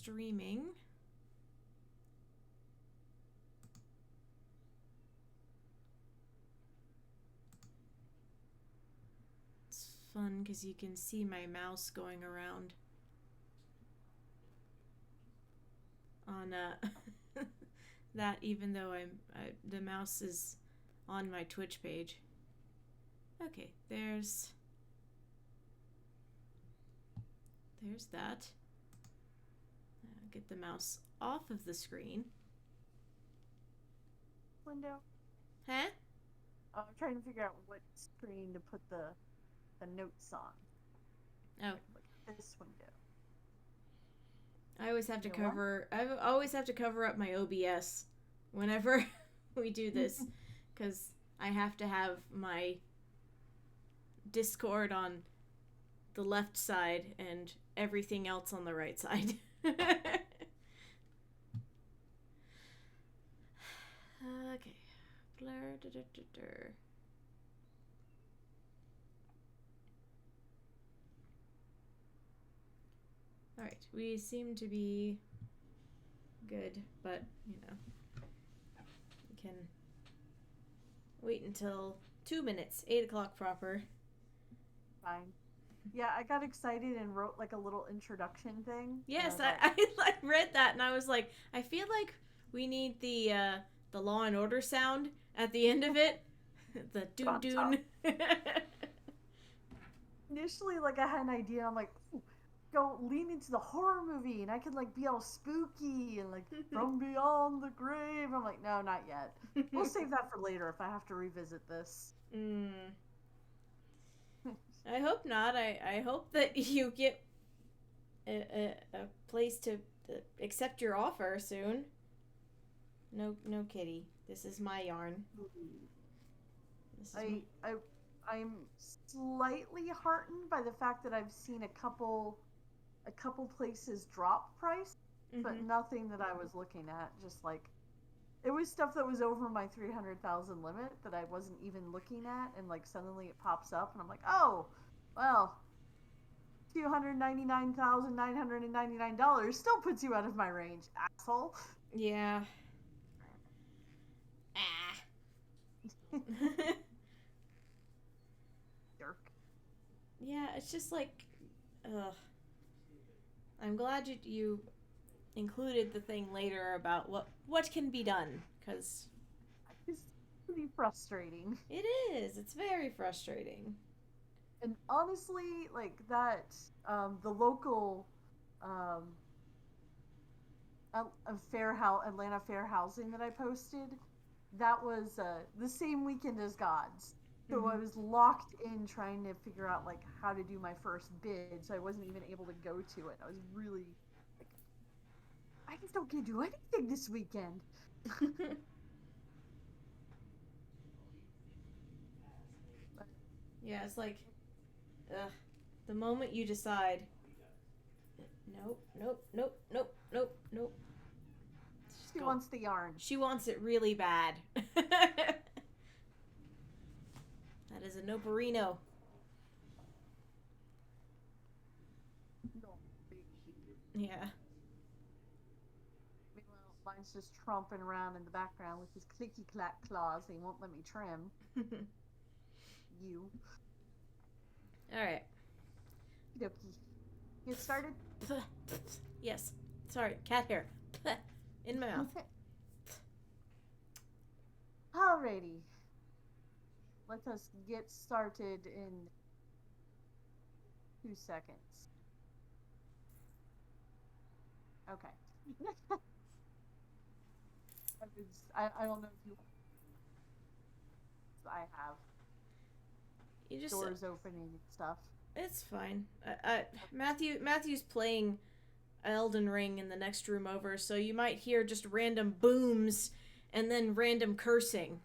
streaming. It's fun because you can see my mouse going around on that, even though the mouse is on my Twitch page. Okay, there's that. Get the mouse off of the screen. Window. Huh? I'm trying to figure out what screen to put the notes on. Oh. Like this window. I always have to cover up my OBS whenever we do this, because I have to have my Discord on the left side and everything else on the right side. Okay. Blur. Alright, we seem to be good, but, you know, we can wait until 2 minutes, 8 o'clock proper. Fine. Yeah, I got excited and wrote like a little introduction thing. Yes, I read that and I was like, I feel like we need the Law and Order sound at the end of it. The doon doon. Initially, like, I had an idea. I'm like, go lean into the horror movie, and I could like be all spooky and like from beyond the grave. I'm like, no, not yet. We'll save that for later if I have to revisit this. I hope not. I hope that you get a place to accept your offer soon. No kitty. This is my yarn. I'm slightly heartened by the fact that I've seen a couple places drop price, but nothing that I was looking at. Just like, it was stuff that was over my 300,000 limit that I wasn't even looking at, and like suddenly it pops up, and I'm like, oh, well, $299,999 still puts you out of my range, asshole. Yeah. Jerk. Yeah, it's just like, ugh. I'm glad you included the thing later about what can be done, because it's pretty frustrating. It is. It's very frustrating. And honestly, like that, the local Atlanta Fair housing that I posted, that was the same weekend as God's. So I was locked in trying to figure out like how to do my first bid, so I wasn't even able to go to it. I was really like, I just don't get to do anything this weekend. Yeah, it's like, ugh, the moment you decide, nope. She wants the yarn. She wants it really bad. That is a no-burrino. Yeah. Meanwhile, mine's just tromping around in the background with his clicky-clack claws. He won't let me trim. You. Alright. Okie. Get started? Yes. Sorry, cat hair. In my mouth. Alrighty. Let us get started in 2 seconds. Okay. I don't know if you... I have. You just doors opening and stuff. It's fine. Matthew's playing Elden Ring in the next room over, so you might hear just random booms and then random cursing.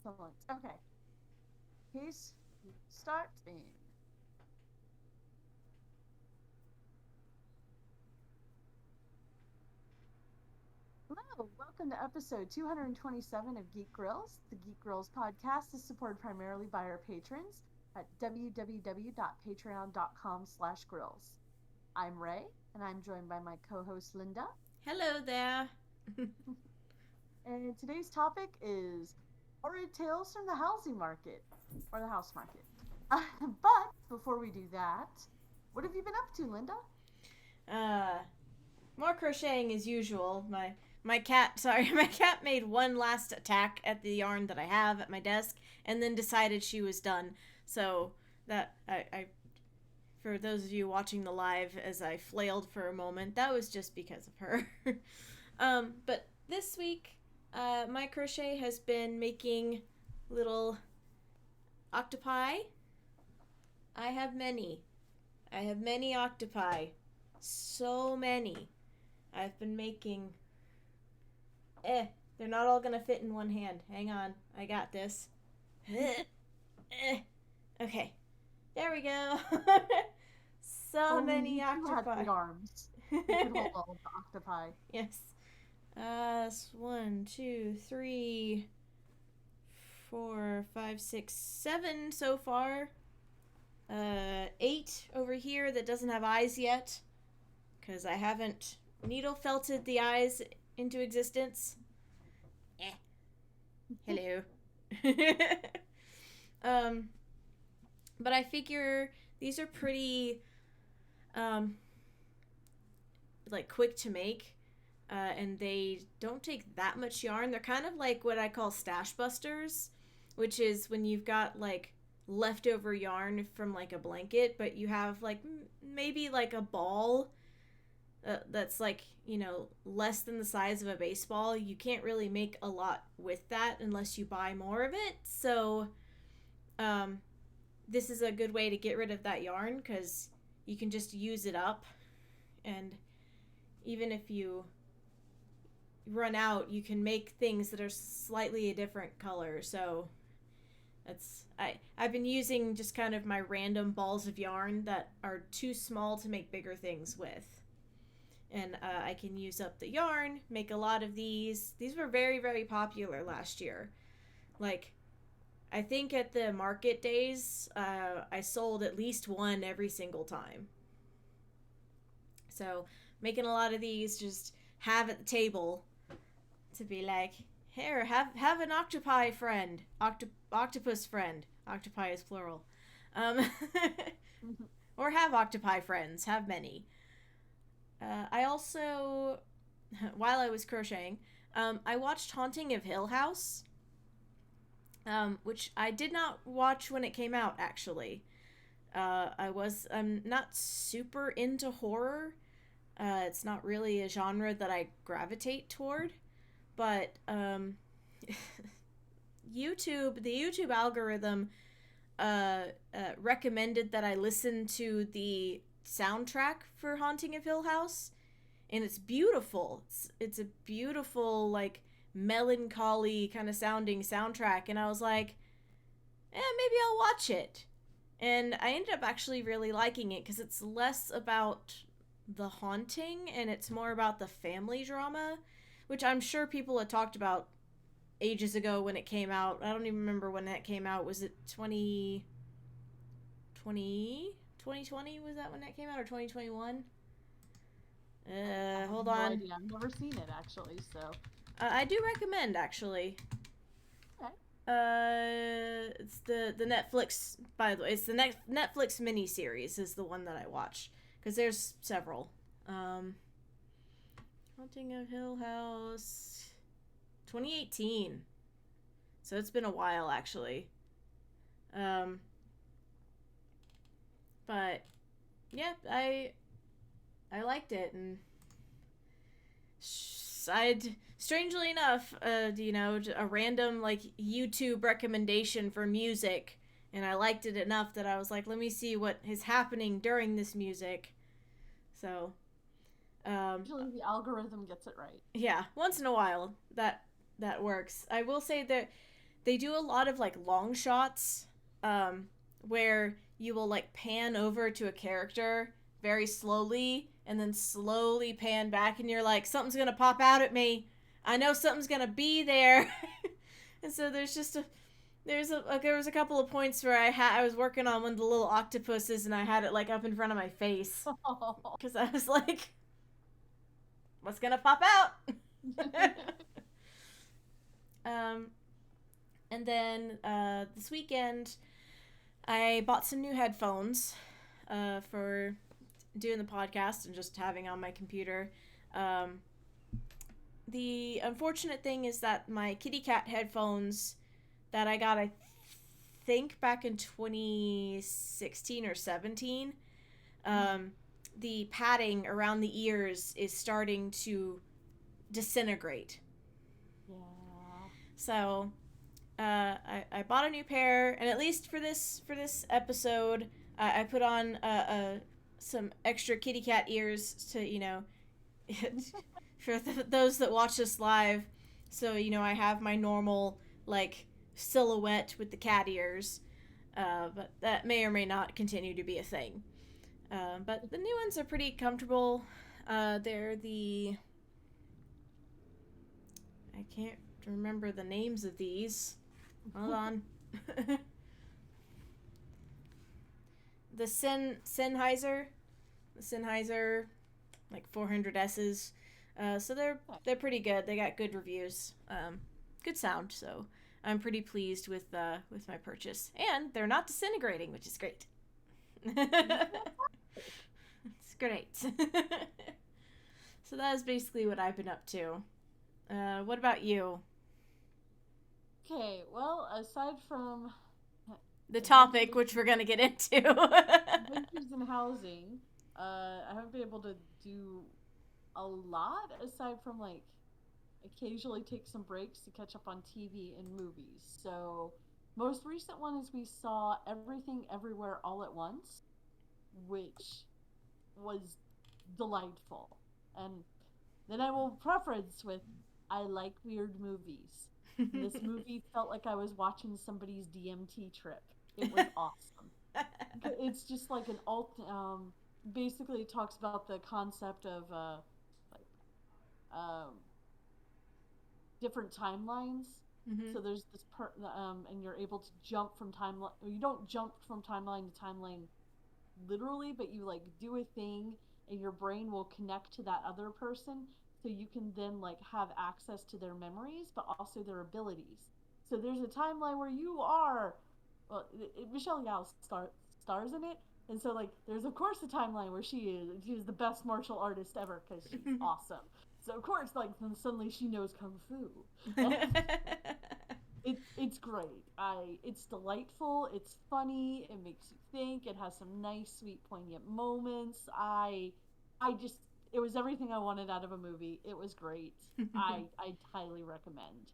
Excellent. Okay. Case starting. Hello, welcome to episode 227 of Geek Grills. The Geek Grills podcast is supported primarily by our patrons at www.patreon.com/grills. I'm Ray, and I'm joined by my co-host Linda. Hello there. And today's topic is horrid tales from the housing market, or the house market. But before we do that, what have you been up to, Linda? More crocheting as usual. My cat made one last attack at the yarn that I have at my desk, and then decided she was done. So that I for those of you watching the live, as I flailed for a moment, that was just because of her. But this week, my crochet has been making little octopi. I have many octopi. So many. I've been making... they're not all gonna fit in one hand. Hang on. I got this. Okay. There we go. So many octopi. You had big arms. You could hold all of the octopi. Yes. 1, 2, 3, 4, 5, 6, 7 so far. 8 over here that doesn't have eyes yet, because I haven't needle felted the eyes into existence. Hello. But I figure these are pretty like quick to make, and they don't take that much yarn. They're kind of like what I call stash busters, which is when you've got like leftover yarn from like a blanket, but you have like maybe like a ball that's like, you know, less than the size of a baseball. You can't really make a lot with that unless you buy more of it. So this is a good way to get rid of that yarn, because you can just use it up, and even if you run out, you can make things that are slightly a different color. So I've been using just kind of my random balls of yarn that are too small to make bigger things with. And I can use up the yarn, make a lot of these. These were very, very popular last year. Like, I think at the market days, I sold at least one every single time. So, making a lot of these, just have at the table to be like, here, have an octopi friend. Octopus friend. Octopi is plural. Or have octopi friends. Have many. I also, while I was crocheting, I watched Haunting of Hill House, which I did not watch when it came out, actually. I'm not super into horror. It's not really a genre that I gravitate toward, but the YouTube algorithm recommended that I listen to the soundtrack for Haunting of Hill House, and it's beautiful. It's a beautiful, like, melancholy kind of sounding soundtrack, and I was like, maybe I'll watch it. And I ended up actually really liking it, because it's less about the haunting and it's more about the family drama, which I'm sure people had talked about ages ago when it came out. I don't even remember when that came out. Was it 2020? Was that when that came out, or 2021? Hold on. No idea. I've never seen it, actually, so. I do recommend, actually. Okay. It's the Netflix, by the way, it's the Netflix miniseries is the one that I watched, because there's several. Haunting of Hill House, 2018. So it's been a while, actually. But yeah, I liked it, and strangely enough, you know, a random like YouTube recommendation for music, and I liked it enough that I was like, let me see what is happening during this music. So usually the algorithm gets it right. Yeah, once in a while that works. I will say that they do a lot of like long shots, where you will like pan over to a character very slowly and then slowly pan back, and you're like, something's gonna pop out at me. I know something's gonna be there. And so there's just there was a couple of points where I was working on one of the little octopuses and I had it like up in front of my face because I was like, what's gonna pop out? um, and then this weekend I bought some new headphones for doing the podcast and just having on my computer. The unfortunate thing is that my kitty cat headphones that I got, I think back in 2016 or 17, the padding around the ears is starting to disintegrate. Yeah. So I bought a new pair, and at least for this episode, I put on some extra kitty cat ears to, you know, for those that watch us live. So, you know, I have my normal, like, silhouette with the cat ears, but that may or may not continue to be a thing. But the new ones are pretty comfortable. They're the... I can't remember the names of these. Hold on. The Sennheiser, like 400Ss. So they're pretty good. They got good reviews. Good sound. So I'm pretty pleased with my purchase, and they're not disintegrating, which is great. It's great. So that is basically what I've been up to. What about you? Okay, well, aside from The topic, which we're gonna get into. adventures in housing, I haven't been able to do a lot aside from like occasionally take some breaks to catch up on TV and movies. So, most recent one is we saw Everything Everywhere All at Once, which was delightful. And then I will preference with I like weird movies. This movie felt like I was watching somebody's DMT trip. It was awesome. It's just like an basically it talks about the concept of like different timelines. Mm-hmm. So there's this and you're able to jump from timeline. You don't jump from timeline to timeline literally, but you like do a thing and your brain will connect to that other person, so you can then like have access to their memories but also their abilities. So there's a timeline where you are, well, Michelle Yeoh stars in it, and so like there's of course a timeline where she's the best martial artist ever because she's awesome. So of course, like then suddenly she knows kung fu. It's great. It's delightful. It's funny. It makes you think. It has some nice, sweet, poignant moments. I just it was everything I wanted out of a movie. It was great. I highly recommend.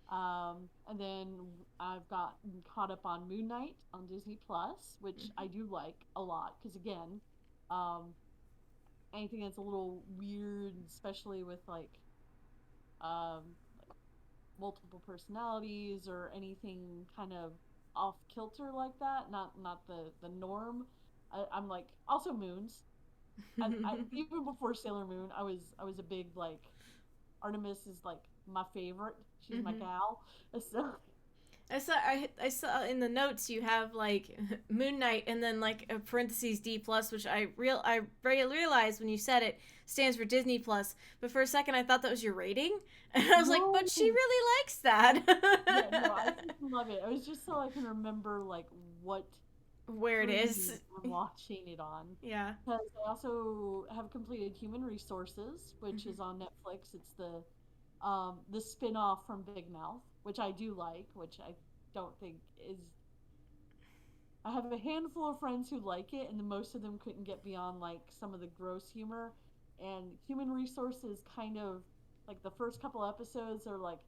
And then I've gotten caught up on Moon Knight on Disney Plus, which I do like a lot because again, anything that's a little weird, especially with like multiple personalities or anything kind of off kilter like that, not the norm. I'm like also moons. Even before Sailor Moon, I was a big like Artemis is like my favorite. She's my gal. So I saw in the notes you have like Moon Knight and then like a parentheses D plus, which I realized when you said it stands for Disney Plus. But for a second I thought that was your rating, and I was like, but she really likes that. Yeah, no, I freaking love it. It was just so I can remember like where it is. I'm watching it on. Yeah. Because I also have completed Human Resources, which is on Netflix. It's the spin-off from Big Mouth, which I do like, which I don't think is. I have a handful of friends who like it, and most of them couldn't get beyond like some of the gross humor. And Human Resources kind of like the first couple episodes are like,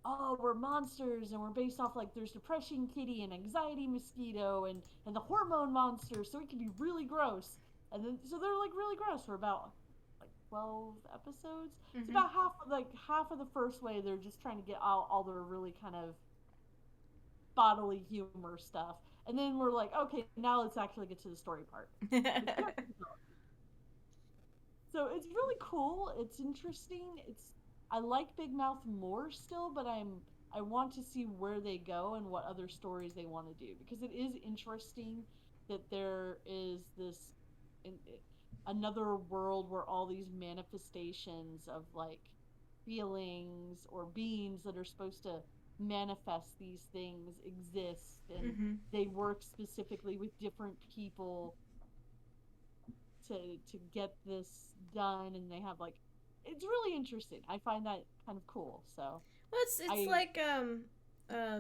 oh, we're monsters and we're based off like there's depression kitty and anxiety mosquito and the hormone monster, so it can be really gross. And then so they're like really gross for about like 12 episodes. It's about half of the first way they're just trying to get out all their really kind of bodily humor stuff. And then we're like, okay, now let's actually get to the story part. So it's really cool. It's interesting. I like Big Mouth more still, but I'm I want to see where they go and what other stories they want to do, because it is interesting that there is this in, another world where all these manifestations of like feelings or beings that are supposed to manifest these things exist, and Mm-hmm. they work specifically with different people to get this done, and they have like, it's really interesting. I find that kind of cool. So Well, it's I like uh,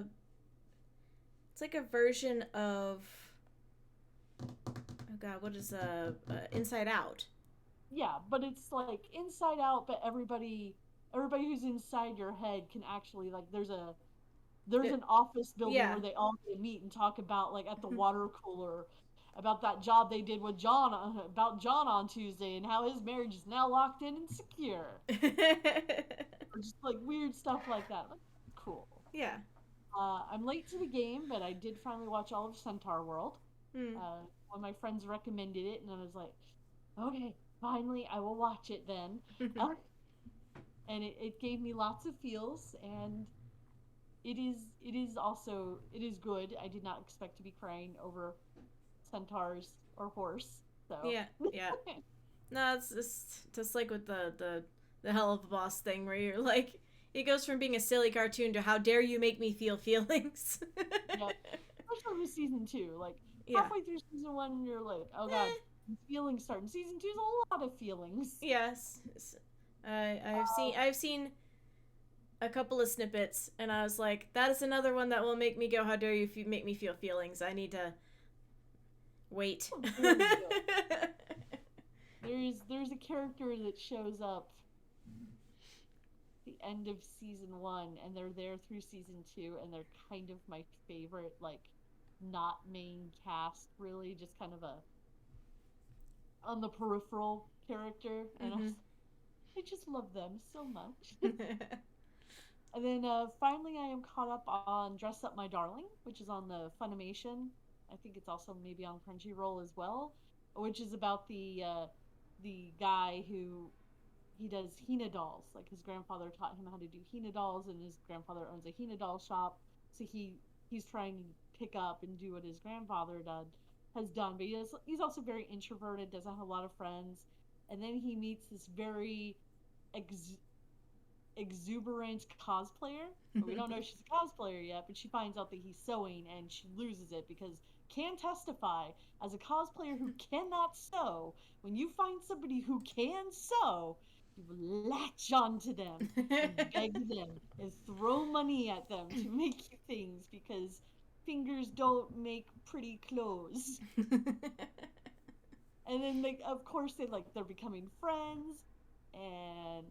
it's like a version of oh god, what is Inside Out? yeah, but it's like Inside Out, but everybody who's inside your head can actually, like, there's The, an office building yeah. where they all can meet and talk about, like, at the water cooler about that job they did with John about John on Tuesday, and how his marriage is now locked in and secure, or just like weird stuff like that. Like, cool. Yeah. I'm late to the game, but I did finally watch all of Centaur World. Mm. One of my friends recommended it, and I was like, okay, finally, I will watch it then. Uh, and it gave me lots of feels, and it is good. I did not expect to be crying over centaurs or horse, so Yeah. Yeah. No, it's just like with the hell of a boss thing where you're like, it goes from being a silly cartoon to how dare you make me feel feelings. yep. Especially with season two, like Yeah. halfway through season one, you're like, oh god, Eh, feelings starting. Season two's a lot of feelings. yes. I've seen a couple of snippets, and I was like, that is another one that will make me go, how dare you make me feel feelings. I need to wait. Very good. There's a character that shows up the end of season one, and they're there through season two, and they're kind of my favorite, like, not main cast, really, just kind of a on the peripheral character, and Mm-hmm. I just love them so much. And then finally, I am caught up on Dress Up My Darling, which is on the Funimation. I think it's also maybe on Crunchyroll as well, which is about the guy who he does Hina dolls. Like, his grandfather taught him how to do Hina dolls, and his grandfather owns a Hina doll shop. So he's trying to pick up and do what his grandfather has done. But he's also very introverted, doesn't have a lot of friends. And then he meets this very ex- exuberant cosplayer. But we don't know she's a cosplayer yet, but she finds out that he's sewing, and she loses it because can testify, as a cosplayer who cannot sew, when you find somebody who can sew, you latch onto them and beg them and throw money at them to make you things, because fingers don't make pretty clothes. And then, like, of course, they're becoming friends, and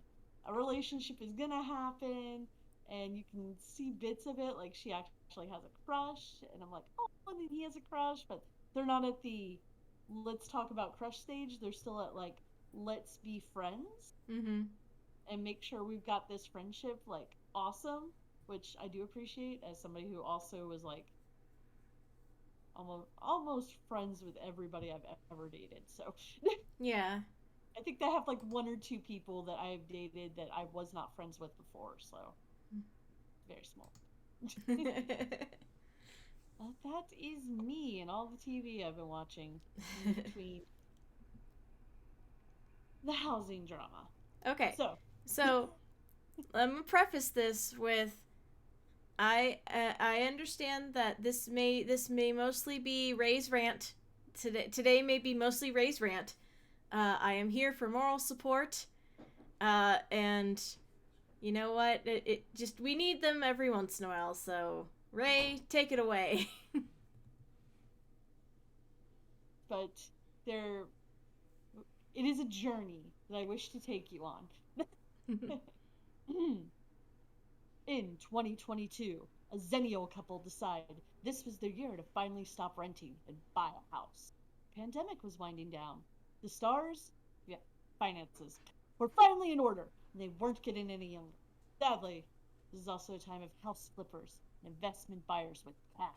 a relationship is gonna happen, and you can see bits of it. Like, she actually has a crush, and I'm like, oh, and then he has a crush, but they're not at the let's talk about crush stage. They're still at, like, let's be friends Mm-hmm. and make sure we've got this friendship, like, awesome, which I do appreciate as somebody who also was like almost friends with everybody I've ever dated. So Yeah. I think I have like one or two people that I've dated that I was not friends with before, so very small. That is me and all the TV I've been watching in between the housing drama. Okay. So, So let me preface this with I understand that this may mostly be Ray's rant. Today may be mostly Ray's rant. I am here for moral support, and you know what? It just we need them every once in a while. So Ray, take it away. but there, it is a journey that I wish to take you on. In 2022, a Zennial couple decided this was their year to finally stop renting and buy a house. Pandemic was winding down. The stars, yeah, finances, were finally in order, and they weren't getting any younger. Sadly, this is also a time of house flippers and investment buyers with cash,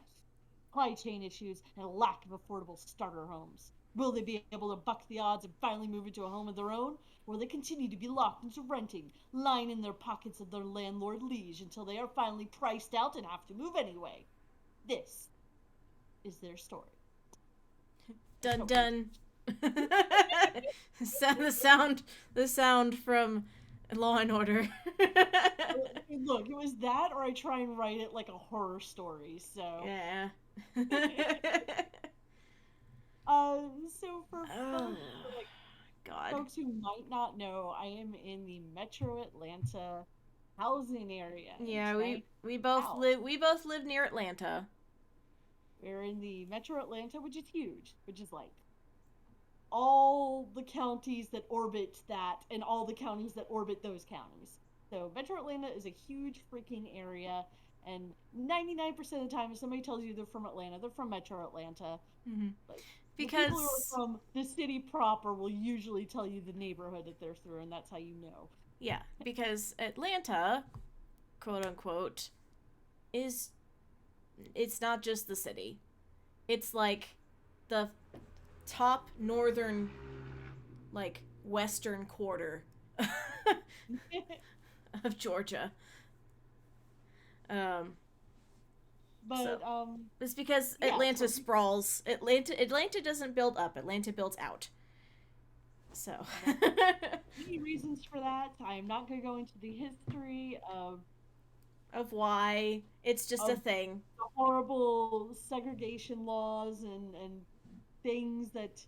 supply chain issues, and a lack of affordable starter homes. Will they be able to buck the odds and finally move into a home of their own? Or will they continue to be locked into renting, lying in their pockets of their landlord liege until they are finally priced out and have to move anyway? This is their story. Dun dun. The sound from Law and Order. Look, it was that, or I try and write it like a horror story. So Yeah. So for Oh, like God. folks who might not know, I am in the Metro Atlanta housing area. Yeah, Tonight, we both live near Atlanta. we're in the Metro Atlanta, which is huge, which is like all the counties that orbit that and all the counties that orbit those counties. So Metro Atlanta is a huge freaking area, and 99% of the time if somebody tells you they're from Atlanta, they're from Metro Atlanta. Mm-hmm. Like, Because the people who are from the city proper will usually tell you the neighborhood that they're through, and that's how you know. yeah, because Atlanta, quote unquote, it's not just the city. It's like the top northern, like, western quarter of Georgia. It's because Atlanta sprawls. Atlanta doesn't build up. Atlanta builds out. So many reasons for that. I am not going to go into the history of why it's just a thing. The horrible segregation laws and things that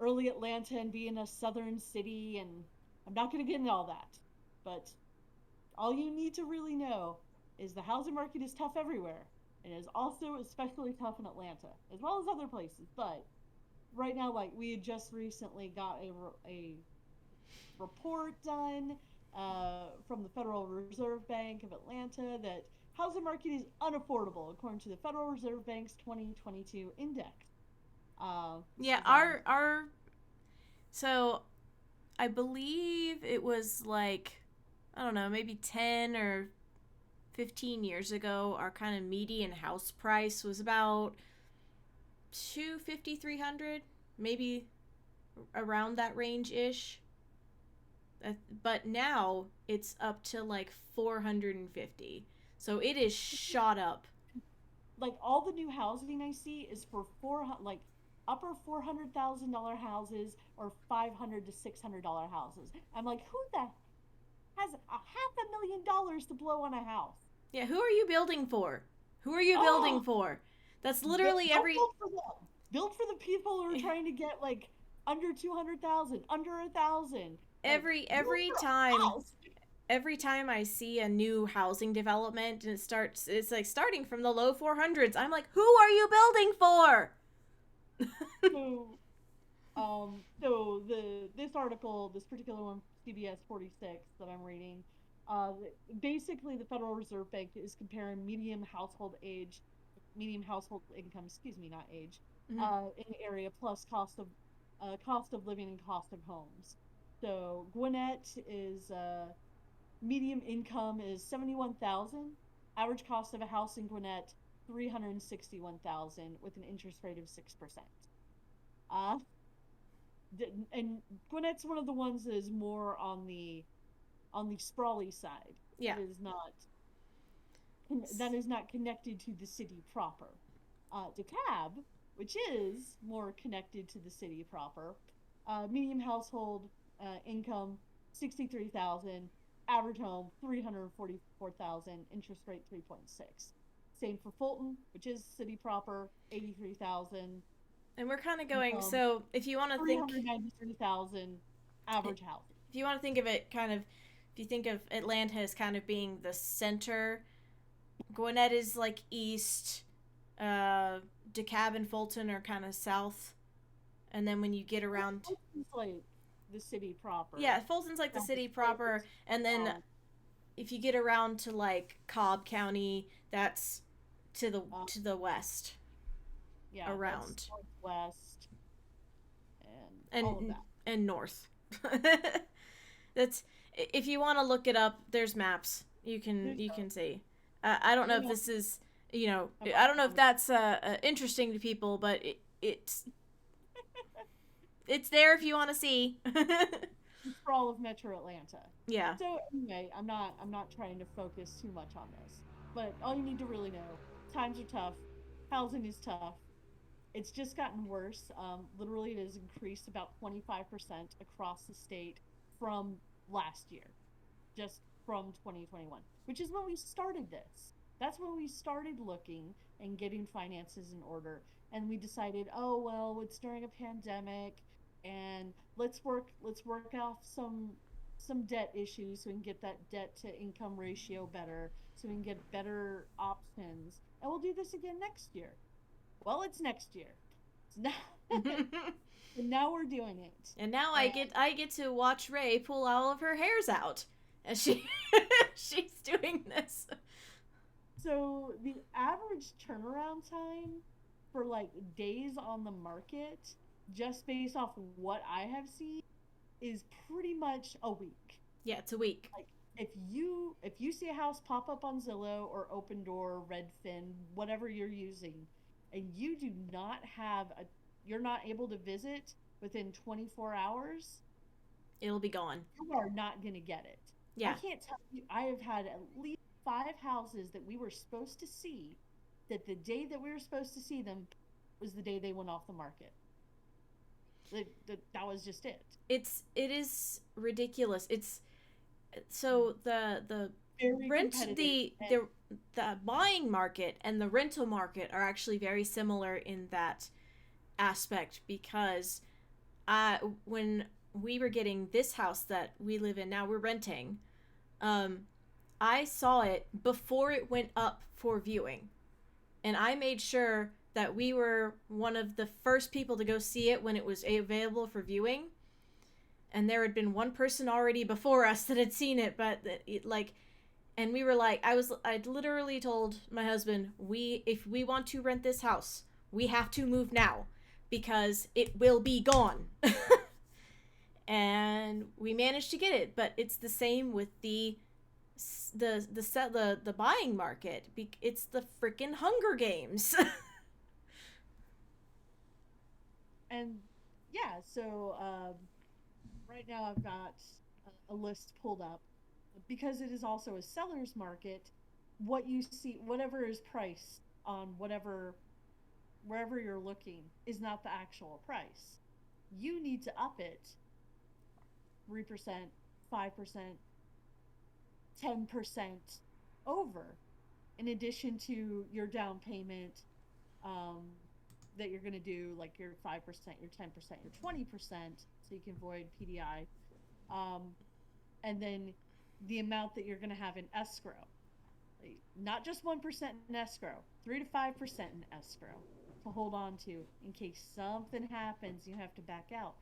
early Atlanta and being a southern city, and I'm not going to get into all that. But all you need to really know is the housing market is tough everywhere. And is also especially tough in Atlanta, as well as other places. But right now, like, we had just recently got a report done from the Federal Reserve Bank of Atlanta that housing market is unaffordable according to the Federal Reserve Bank's 2022 index. So I believe it was like, I don't know, maybe 10 or 15 years ago, our kind of median house price was about $250, $300, maybe around that range-ish. But now it's up to like $450. So it is shot up. Like, all the new housing I see is for upper $400,000 houses or $500 to $600 houses. I'm like, who the has $500,000 to blow on a house? Yeah, who are you building for? Who are you building for? That's literally build for the people who are trying to get like under 200,000, under 1,000. Every time I see a new housing development and it's like starting from the low 400s. I'm like, who are you building for? This article, this particular one, CBS 46 that I'm reading, basically the Federal Reserve Bank is comparing median household income, not age, in the area plus cost of living and cost of homes. So Gwinnett is median income is $71,000. Average cost of a house in Gwinnett $361,000 with an interest rate of 6%. And Gwinnett's one of the ones that is more on the sprawly side. Yeah, that is not connected to the city proper. DeKalb, which is more connected to the city proper, median household income $63,000, average home $344,000, interest rate 3.6. Same for Fulton, which is city proper, $83,000. And we're kind of going. So if you want to think $393,000 average house. If you want to think of it if you think of Atlanta as kind of being the center, Gwinnett is like east, DeKalb and Fulton are kind of south, and then when you get around, Fulton's like the city proper. Yeah, Fulton's like the city proper, and then if you get around to like Cobb County, that's to the west. Yeah, around west and all of that. And north. That's, if you want to look it up, there's maps. You can see. I don't know if this is, I don't know if that's interesting to people, but it's it's there if you want to see. For all of Metro Atlanta. Yeah. So anyway, I'm not trying to focus too much on this. But all you need to really know, times are tough, housing is tough. It's just gotten worse. Literally, it has increased about 25% across the state from last year, just from 2021, which is when we started this. That's when we started looking and getting finances in order. And we decided, oh well, it's during a pandemic, and let's work off some debt issues so we can get that debt to income ratio better, so we can get better options, and we'll do this again next year. Well, it's next year. So now, and now we're doing it. And now And I get to watch Ray pull all of her hairs out as she she's doing this. so the average turnaround time for like days on the market, just based off what I have seen, is pretty much a week. Yeah, it's a week. Like if you see a house pop up on Zillow or Open Door, Redfin, whatever you're using, and you do not have a you're not able to visit within 24 hours, It'll be gone. you are not going to get it. Yeah. I can't tell you, I have had at least 5 houses that we were supposed to see, that the day that we were supposed to see them was the day they went off the market. That was just it. It is ridiculous. It's so the Very rent competitive. the buying market and the rental market are actually very similar in that aspect, because when we were getting this house that we live in now, we're renting, I saw it before it went up for viewing, and I made sure that we were one of the first people to go see it when it was available for viewing. And there had been one person already before us that had seen it, but and we were like, I'd literally told my husband, if we want to rent this house, we have to move now, because it will be gone. And we managed to get it, but it's the same with the buying market. It's the freaking Hunger Games. And yeah, so right now I've got a list pulled up, because it is also a seller's market. What you see, whatever is priced on wherever you're looking, is not the actual price. You need to up it 3%, 5%, 10% over, in addition to your down payment, that you're going to do, like your 5%, your 10%, your 20%, so you can avoid PDI. And then the amount that you're going to have in escrow. Like, not just 1% in escrow, 3 to 5% in escrow to hold on to in case something happens, you have to back out.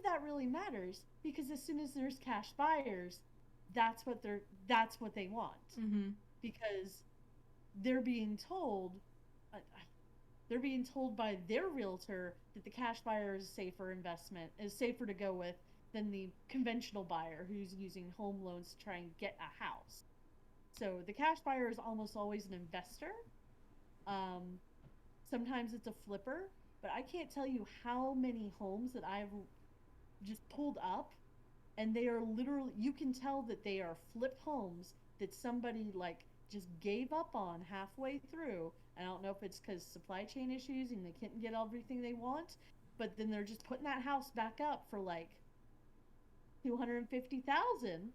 That really matters, because as soon as there's cash buyers, that's what they want. Mm-hmm. Because they're being told by their realtor that the cash buyer is a safer investment, is safer to go with than the conventional buyer who's using home loans to try and get a house. So the cash buyer is almost always an investor. Sometimes it's a flipper, but I can't tell you how many homes that I've just pulled up, and they are literally, you can tell that they are flip homes that somebody like just gave up on halfway through. I don't know if it's because supply chain issues and they couldn't get everything they want, but then they're just putting that house back up for like 250,000,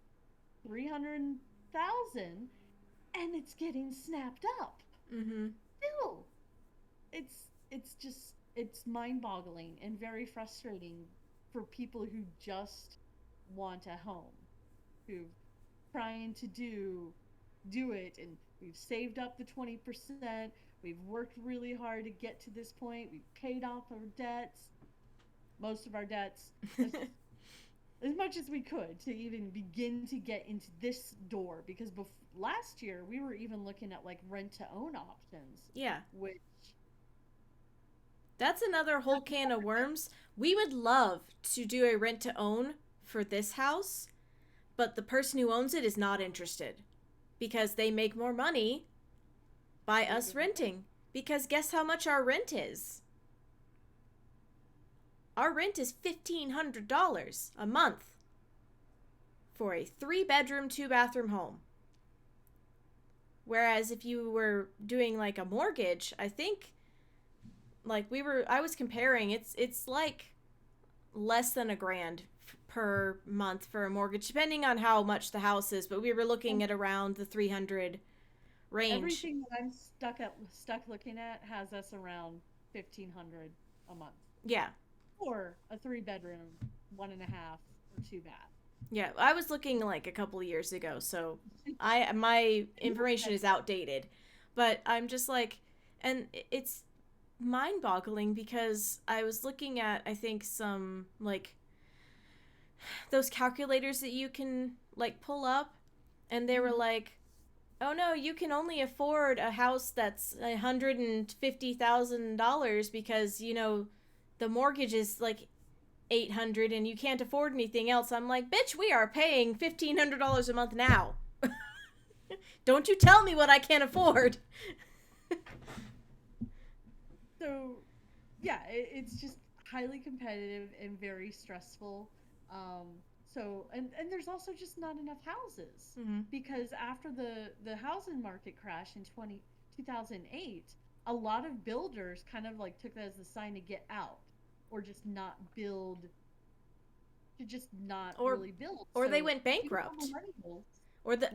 300,000, and it's getting snapped up. Mm-hmm. Still, it's mind-boggling and very frustrating for people who just want a home, who trying to do it, and we've saved up the 20%, we've worked really hard to get to this point, we've paid off our debts, most of our debts, as much as we could, to even begin to get into this door, because last year we were even looking at like rent to own options. Yeah. Which, that's another whole can of worms. We would love to do a rent to own for this house, but the person who owns it is not interested, because they make more money by us renting. Because guess how much our rent is? our rent is $1,500 a month for a 3-bedroom, 2-bathroom home. Whereas if you were doing like a mortgage, I think I was comparing, it's like less than $1,000 per month for a mortgage, depending on how much the house is, but we were looking at around the 300 range. Everything that I'm stuck looking at has us around 1,500 a month. Yeah. Or a 3-bedroom, 1.5 or 2 bath. Yeah, I was looking like a couple of years ago, so my information is outdated. But I'm just like, and it's mind-boggling because I was looking at, I think, some like those calculators that you can like pull up, and they were like, oh no, you can only afford a house that's $150,000 because, you know, the mortgage is like $800 and you can't afford anything else. I'm like, bitch, we are paying $1,500 a month now. Don't you tell me what I can't afford. So, yeah, it's just highly competitive and very stressful. And there's also just not enough houses because after the housing market crash in 2008, a lot of builders kind of like took that as a sign to get out or just not build, to just not really build. Or so they went bankrupt. Or the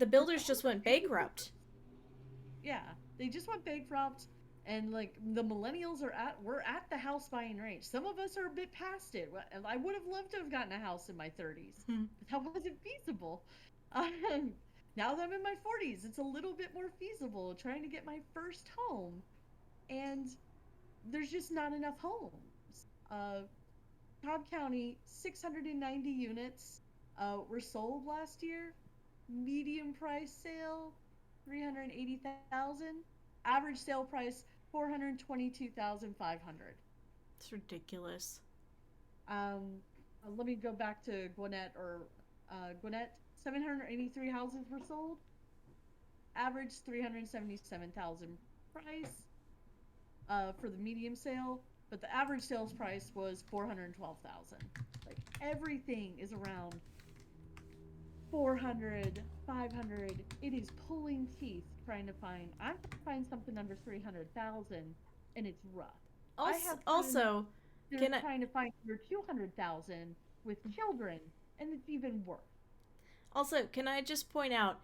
builders just went bankrupt. Yeah, they just went bankrupt. And like the millennials we're at the house buying range. Some of us are a bit past it. I would have loved to have gotten a house in my 30s, but that wasn't feasible. Now that I'm in my 40s, it's a little bit more feasible trying to get my first home, and there's just not enough homes. Cobb County, 690 units were sold last year. Medium price sale, 380,000. Average sale price, 422,500. It's ridiculous. Let me go back to Gwinnett. Gwinnett, 783 houses were sold. Average 377,000 price for the medium sale, but the average sales price was 412,000. Like everything is around 400, 500. It is pulling teeth trying to find. I'm trying to find something under 300,000, and it's rough. Also, trying to find under 200,000 with children, and it's even worse. Also, can I just point out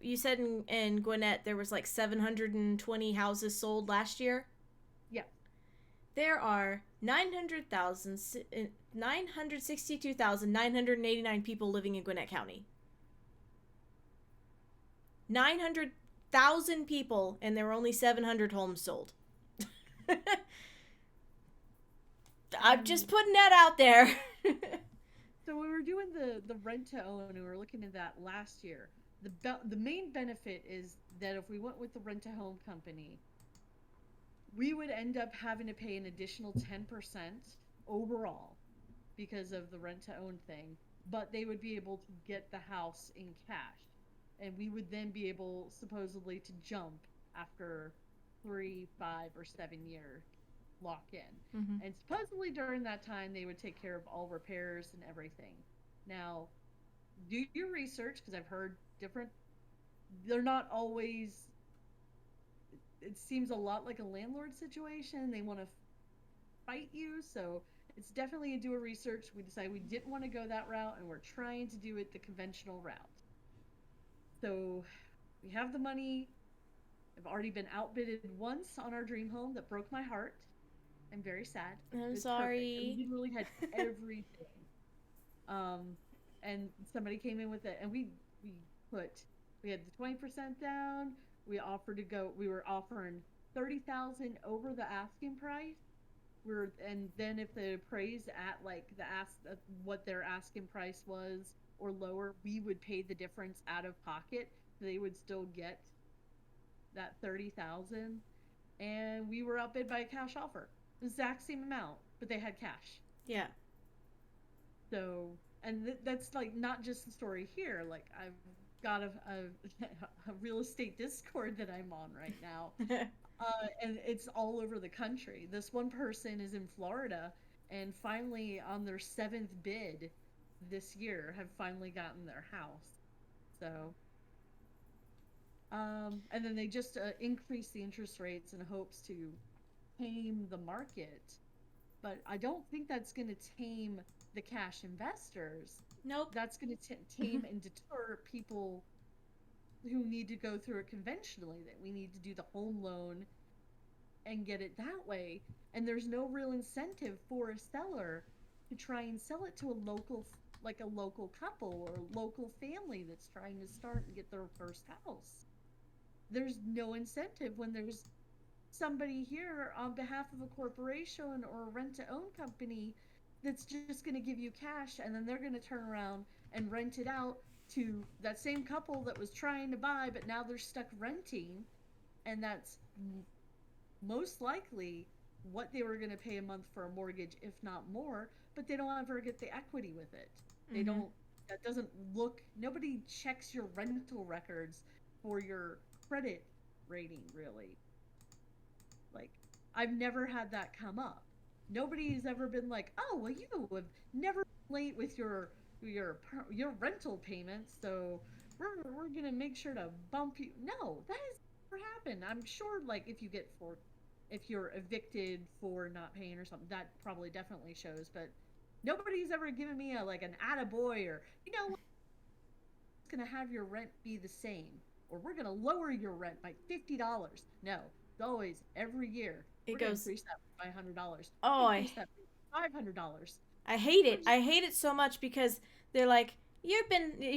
you said in Gwinnett there was like 720 houses sold last year? Yeah. There are 962,989 people living in Gwinnett County. 900,000 people, and there were only 700 homes sold. I'm just putting that out there. So we were doing the rent to own, and we were looking at that last year. The main benefit is that if we went with the rent to home company, we would end up having to pay an additional 10% overall because of the rent to own thing, but they would be able to get the house in cash, and we would then be able supposedly to jump after 3, 5, or 7 year lock in. And supposedly during that time they would take care of all repairs and everything. Now, do your research, because I've heard they're not always. It seems a lot like a landlord situation. They want to fight you, so it's definitely a do a research. We decided we didn't want to go that route, and we're trying to do it the conventional route. So we have the money. I've already been outbidded once on our dream home. That broke my heart. I'm very sad. I'm sorry. We literally had everything. And somebody came in with it, and we had the 20% down. We were offering 30,000 over the asking price. And then if they appraised at like what their asking price was or lower, we would pay the difference out of pocket. They would still get that 30,000, and we were outbid by a cash offer, the exact same amount, but they had cash. Yeah. So, and that's like not just the story here. Like I've got a real estate Discord that I'm on right now. And it's all over the country. This one person is in Florida, and finally, on their seventh bid this year, have finally gotten their house. So, and then they just increased the interest rates in hopes to tame the market. But I don't think that's going to tame the cash investors. Nope. That's going to tame and deter people who need to go through it conventionally, that we need to do the home loan and get it that way. And there's no real incentive for a seller to try and sell it to a local, like a local couple or a local family that's trying to start and get their first house. There's no incentive when there's somebody here on behalf of a corporation or a rent-to-own company that's just going to give you cash, and then they're going to turn around and rent it out to that same couple that was trying to buy, but now they're stuck renting, and that's most likely what they were going to pay a month for a mortgage, if not more, but they don't ever get the equity with it. They don't, that doesn't look, nobody checks your rental records for your credit rating, really. Like, I've never had that come up. Nobody's ever been like, oh, well, you have never been late with your rental payments, so we're gonna make sure to bump you. No, that has never happened. I'm sure, like, if you're evicted for not paying or something, that probably definitely shows. But nobody's ever given me an attaboy, or, you know, it's gonna have your rent be the same, or we're gonna lower your rent by $50. No, it's always every year. We're gonna increase that by $100. Oh, increase that by $500. I hate it. I hate it so much because they're like, you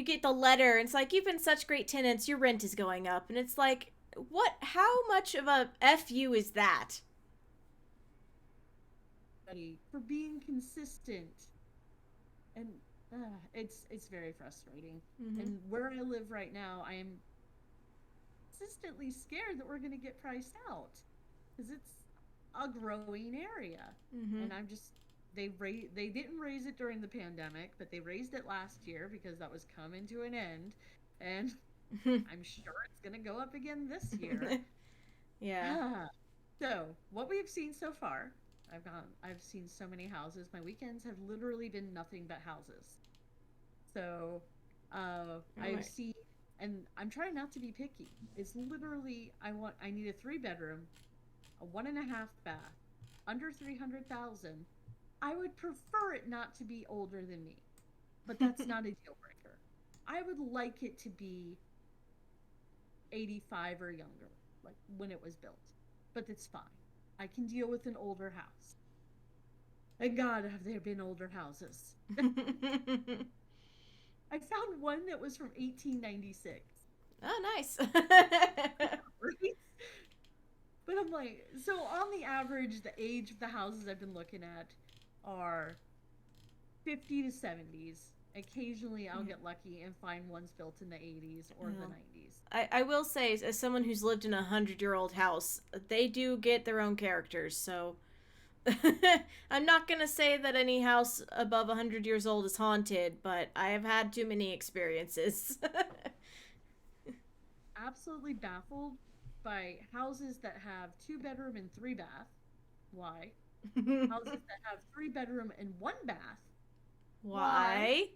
get the letter, and it's like, you've been such great tenants, your rent is going up. And it's like, what, how much of a FU is that? For being consistent. And it's very frustrating. And where I live right now, I am consistently scared that we're going to get priced out. Because it's a growing area. And I'm just, they didn't raise it during the pandemic, but they raised it last year because that was coming to an end, and I'm sure it's gonna go up again this year. Yeah. So what we've seen so far, I've seen so many houses. My weekends have literally been nothing but houses. So I've seen, and I'm trying not to be picky. It's literally, I need a 3-bedroom, a 1.5 bath, under 300,000. I would prefer it not to be older than me, but that's not a deal breaker. I would like it to be 85 or younger, like when it was built, but it's fine. I can deal with an older house. And God, have there been older houses. I found one that was from 1896. Oh, nice. But I'm like, so on the average, the age of the houses I've been looking at are 50 to 70s. Occasionally I'll get lucky and find ones built in the 80s or the 90s. I will say, as someone who's lived in a 100-year-old house, they do get their own characters, so I'm not gonna say that any house above 100 years old is haunted, but I have had too many experiences. Absolutely baffled by houses that have 2-bedroom and 3-bath. Why? Houses that have 3-bedroom and 1-bath. Why?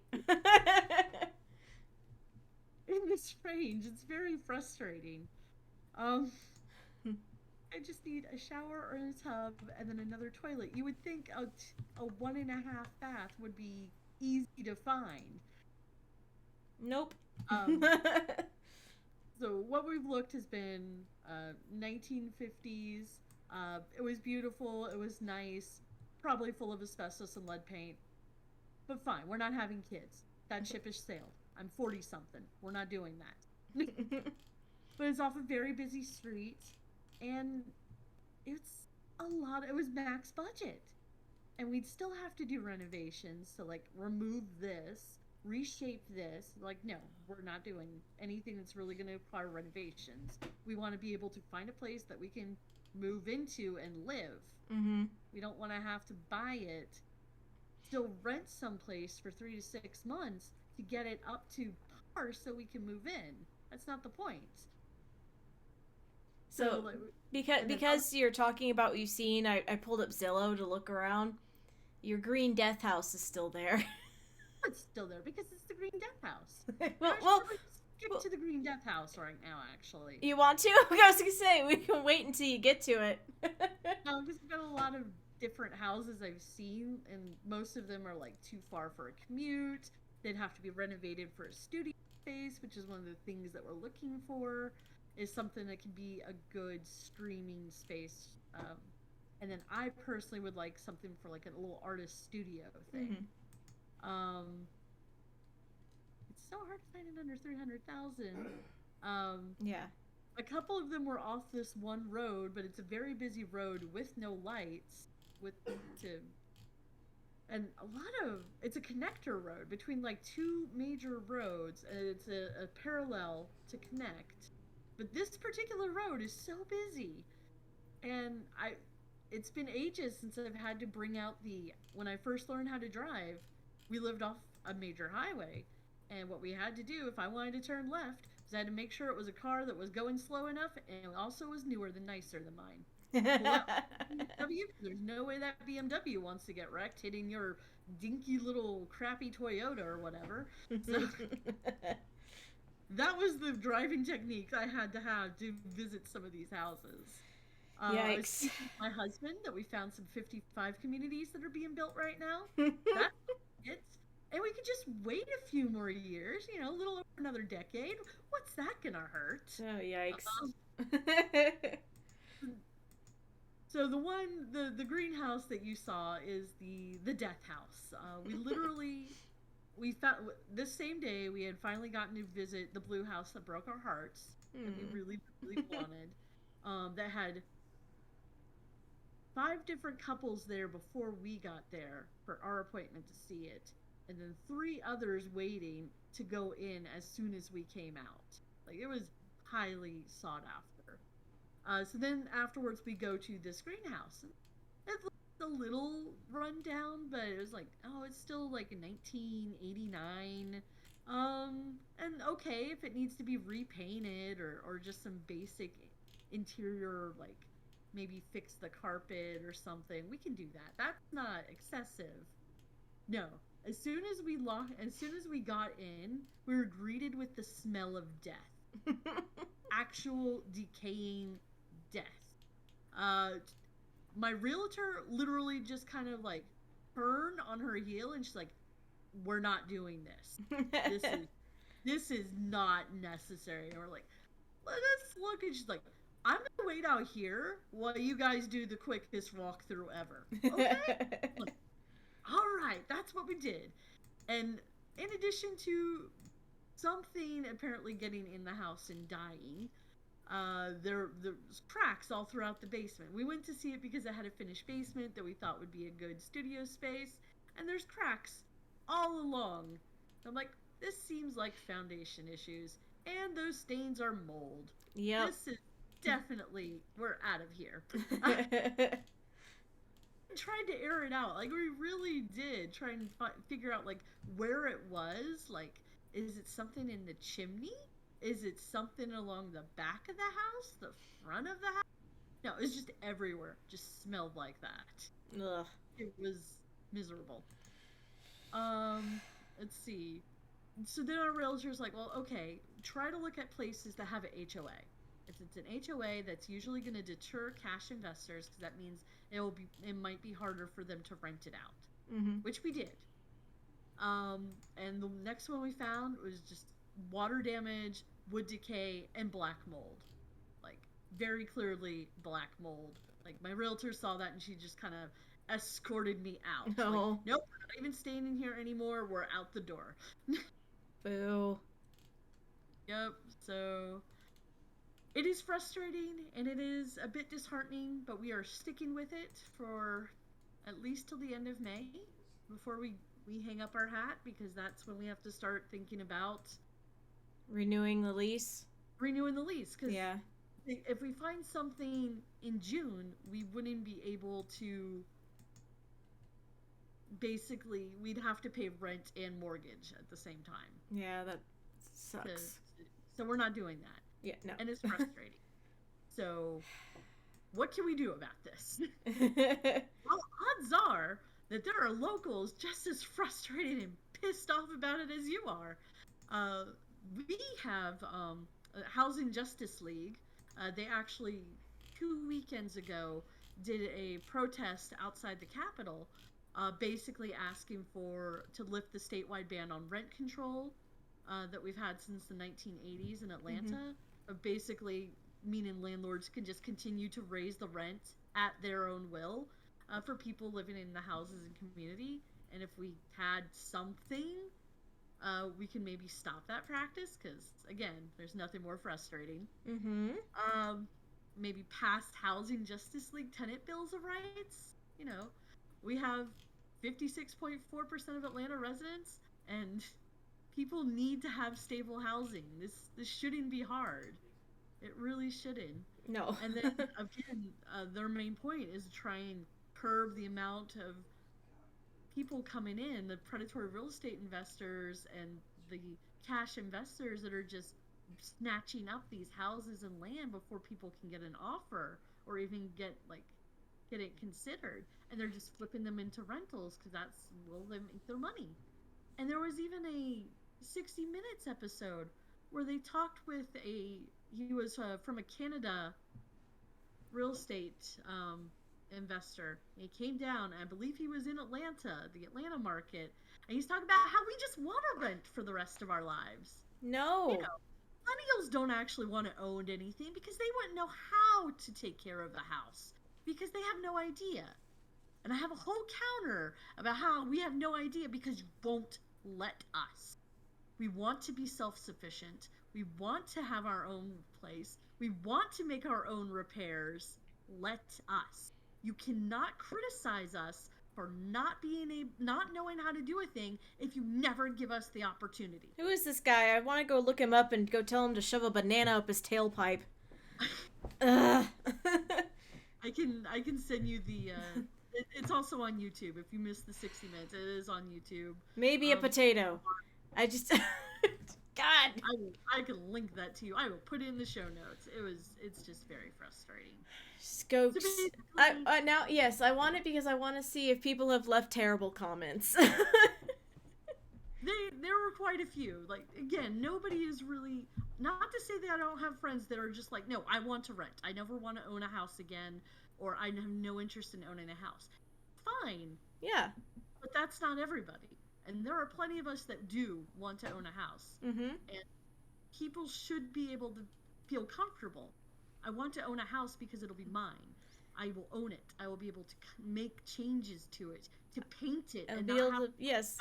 In this range, it's very frustrating. I just need a shower or a tub and then another toilet. You would think a 1.5 bath would be easy to find. Nope. So what we've looked has been 1950s. It was beautiful. It was nice. Probably full of asbestos and lead paint. But fine, we're not having kids. That ship has sailed. I'm 40-something. We're not doing that. But it's off a very busy street. And it's a lot. It was max budget. And we'd still have to do renovations. So, like, remove this, reshape this. Like, no, we're not doing anything that's really going to require renovations. We want to be able to find a place that we can move into and live. We don't want to have to buy it, still rent someplace for 3 to 6 months to get it up to par so we can move in. That's not the point. So like, because you're talking about what you've seen, I pulled up Zillow to look around. Your Green Death House is still there. it's still there because it's the Green Death House. well, I should well, probably skip to the Green Death House right now, actually. you want to? I was gonna say we can wait until you get to it. No, because we've got a lot of different houses I've seen, and most of them are like too far for a commute. They'd have to be renovated for a studio space, which is one of the things that we're looking for. Is something that can be a good streaming space. And then I personally would like something for like a little artist studio thing. It's so hard to find it under 300,000. Yeah. A couple of them were off this one road, but it's a very busy road with no lights. And a lot of it's a connector road between like two major roads, and it's a parallel to connect. But this particular road is so busy, and it's been ages since I've had to bring out when I first learned how to drive, we lived off a major highway, and what we had to do if I wanted to turn left was I had to make sure it was a car that was going slow enough and also was newer than nicer than mine. BMW, there's no way that BMW wants to get wrecked hitting your dinky little crappy Toyota or whatever. So that was the driving technique I had to have to visit some of these houses. Yikes. My husband that we found some 55 communities that are being built right now. That's it. And we could just wait a few more years, a little over another decade. What's that gonna hurt? Oh, yikes. So the greenhouse that you saw is the death house. We found this same day we had finally gotten to visit the blue house that broke our hearts that we really, really wanted. That had 5 different couples there before we got there for our appointment to see it, and then 3 others waiting to go in as soon as we came out. Like, it was highly sought after. So then afterwards we go to this greenhouse. It looked a little run down, but it was like, it's still like 1989. And okay, if it needs to be repainted or just some basic interior, like maybe fix the carpet or something, we can do that. That's not excessive. No. As soon as we got in, we were greeted with the smell of death. Actual decaying death. My realtor literally just kind of like turned on her heel and she's like, "We're not doing this. This is not necessary." And we're like, "Let us look." And she's like, "I'm gonna wait out here while you guys do the quickest walkthrough ever." Okay. Like, all right, that's what we did. And in addition to something apparently getting in the house and dying, there's cracks all throughout the basement. We went to see it because it had a finished basement that we thought would be a good studio space, and there's cracks all along. I'm like, this seems like foundation issues, and those stains are mold. Yep. This is definitely, we're out of here. Tried to air it out, like we really did try and figure out like where it was. Like, is it something in the chimney? Is it something along the back of the house, the front of the house? No, it was just everywhere. Just smelled like that. Ugh. It was miserable. Let's see. So then our realtor's like, well, okay, try to look at places that have an HOA. If it's an HOA, that's usually going to deter cash investors because that means it might be harder for them to rent it out, which we did. And the next one we found was just water damage, wood decay, and black mold. Like, very clearly black mold. Like, my realtor saw that and she just kind of escorted me out. No. Like, nope, we're not even staying in here anymore. We're out the door. Boo. Yep, so it is frustrating and it is a bit disheartening, but we are sticking with it for at least till the end of May before we hang up our hat, because that's when we have to start thinking about renewing the lease. Because yeah, if we find something in June, we wouldn't be able to. Basically, we'd have to pay rent and mortgage at the same time. Yeah, that sucks. So we're not doing that. Yeah, no. And it's frustrating. So, what can we do about this? Well, odds are that there are locals just as frustrated and pissed off about it as you are. Uh, we have a Housing Justice League. They actually, 2 weekends ago, did a protest outside the Capitol, basically asking to lift the statewide ban on rent control that we've had since the 1980s in Atlanta. Basically, meaning landlords can just continue to raise the rent at their own will for people living in the houses and community. And if we had something, we can maybe stop that practice, because again, there's nothing more frustrating. Maybe passed Housing Justice League tenant bills of rights. You know, we have 56.4% of Atlanta residents, and people need to have stable housing. This shouldn't be hard. It really shouldn't. No. And then again, their main point is to try and curb the amount of people coming in, the predatory real estate investors and the cash investors that are just snatching up these houses and land before people can get an offer or even get it considered, and they're just flipping them into rentals because that's where they make their money. And there was even a 60 Minutes episode where they talked with he was from a Canada real estate investor. He came down, I believe he was in Atlanta, the Atlanta market, and he's talking about how we just want to rent for the rest of our lives. No. You know, millennials don't actually want to own anything because they wouldn't know how to take care of the house because they have no idea. And I have a whole counter about how we have no idea because you won't let us. We want to be self-sufficient. We want to have our own place. We want to make our own repairs. Let us. You cannot criticize us for not knowing how to do a thing if you never give us the opportunity. Who is this guy? I want to go look him up and go tell him to shove a banana up his tailpipe. Ugh. I can send you the it's also on YouTube. If you missed the 60 Minutes, it is on YouTube. Maybe a potato. I just God. I can link that to you. I will put it in the show notes. It's just very frustrating. Scopes. So now, yes, I want it because I want to see if people have left terrible comments. There were quite a few. Like, again, nobody is really, not to say that I don't have friends that are just like, no, I want to rent. I never want to own a house again, or I have no interest in owning a house. Fine. Yeah. But that's not everybody. And there are plenty of us that do want to own a house. Mm-hmm. And people should be able to feel comfortable. I want to own a house because it'll be mine. I will own it. I will be able to make changes to it, to paint it, and not have yes.